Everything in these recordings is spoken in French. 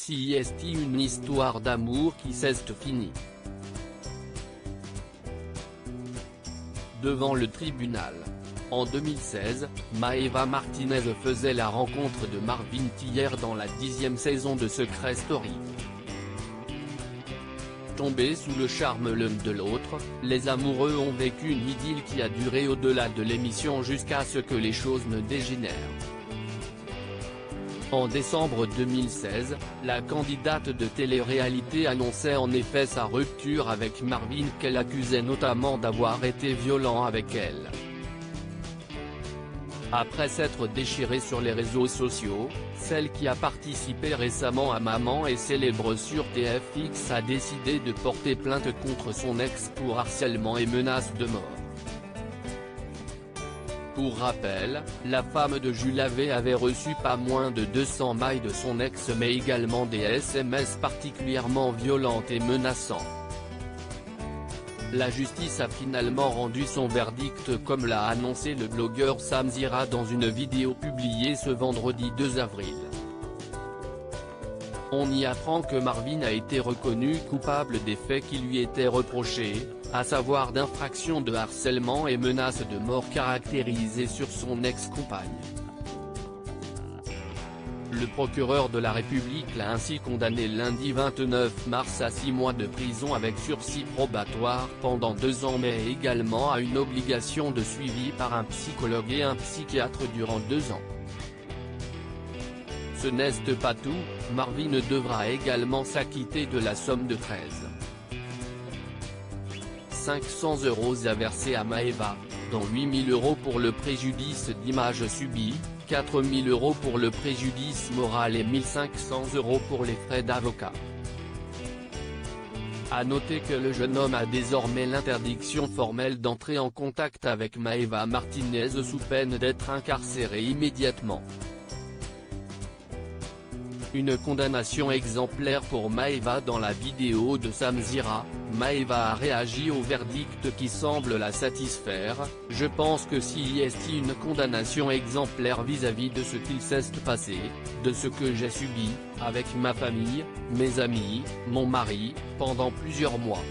CIST, une histoire d'amour qui s'est finie. Devant le tribunal. En 2016, Maeva Martinez faisait la rencontre de Marvin Tiller dans la 10e saison de Secret Story. Tombés sous le charme l'un de l'autre, les amoureux ont vécu une idylle qui a duré au-delà de l'émission jusqu'à ce que les choses ne dégénèrent. En décembre 2016, la candidate de télé-réalité annonçait en effet sa rupture avec Marvin, qu'elle accusait notamment d'avoir été violent avec elle. Après s'être déchirée sur les réseaux sociaux, celle qui a participé récemment à Maman est célèbre sur TFX a décidé de porter plainte contre son ex pour harcèlement et menaces de mort. Pour rappel, la femme de Jules Lavey avait reçu pas moins de 200 mails de son ex mais également des SMS particulièrement violentes et menaçants. La justice a finalement rendu son verdict comme l'a annoncé le blogueur Sam Zira dans une vidéo publiée ce vendredi 2 avril. On y apprend que Marvin a été reconnu coupable des faits qui lui étaient reprochés, à savoir d'infraction de harcèlement et menaces de mort caractérisées sur son ex-compagne. Le procureur de la République l'a ainsi condamné lundi 29 mars à 6 mois de prison avec sursis probatoire pendant 2 ans mais également à une obligation de suivi par un psychologue et un psychiatre durant 2 ans. Ce n'est pas tout, Marvin devra également s'acquitter de la somme de 500 € à verser à Maeva, dont 8 000 € pour le préjudice d'image subi, 4 000 € pour le préjudice moral et 1 500 € pour les frais d'avocat. À noter que le jeune homme a désormais l'interdiction formelle d'entrer en contact avec Maeva Martinez sous peine d'être incarcéré immédiatement. Une condamnation exemplaire pour Maeva. Dans la vidéo de Sam Zira, Maeva a réagi au verdict qui semble la satisfaire. Je pense que CIST une condamnation exemplaire vis-à-vis de ce qu'il s'est passé, de ce que j'ai subi, avec ma famille, mes amis, mon mari, pendant plusieurs mois.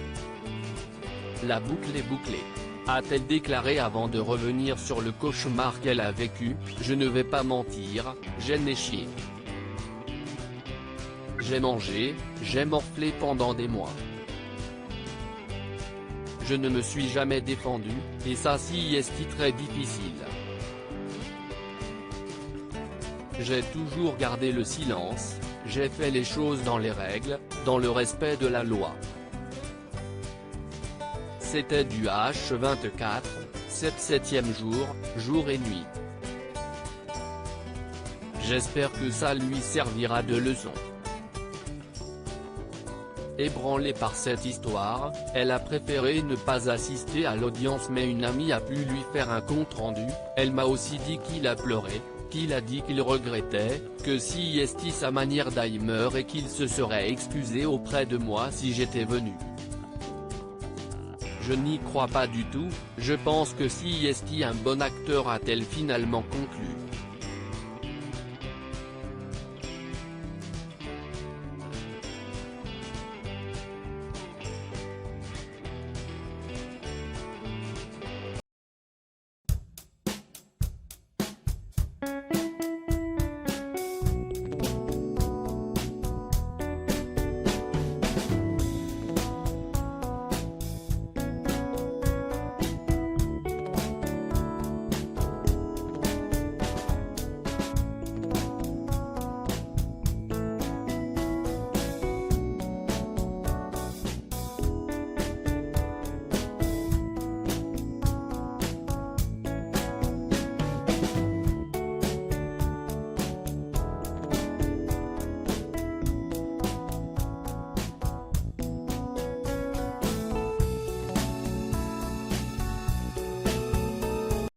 La boucle est bouclée. A-t-elle déclaré avant de revenir sur le cauchemar qu'elle a vécu. Je ne vais pas mentir, j'ai chié. J'ai mangé, j'ai morflé pendant des mois. Je ne me suis jamais défendu, et ça CIST très difficile. J'ai toujours gardé le silence, j'ai fait les choses dans les règles, dans le respect de la loi. C'était du H24, 7e jour, jour et nuit. J'espère que ça lui servira de leçon. Ébranlée par cette histoire, elle a préféré ne pas assister à l'audience mais une amie a pu lui faire un compte-rendu. Elle m'a aussi dit qu'il a pleuré, qu'il a dit qu'il regrettait, que CIST sa manière d'Alzheimer et qu'il se serait excusé auprès de moi si j'étais venu. Je n'y crois pas du tout, je pense que CIST un bon acteur, a-t-elle finalement conclu.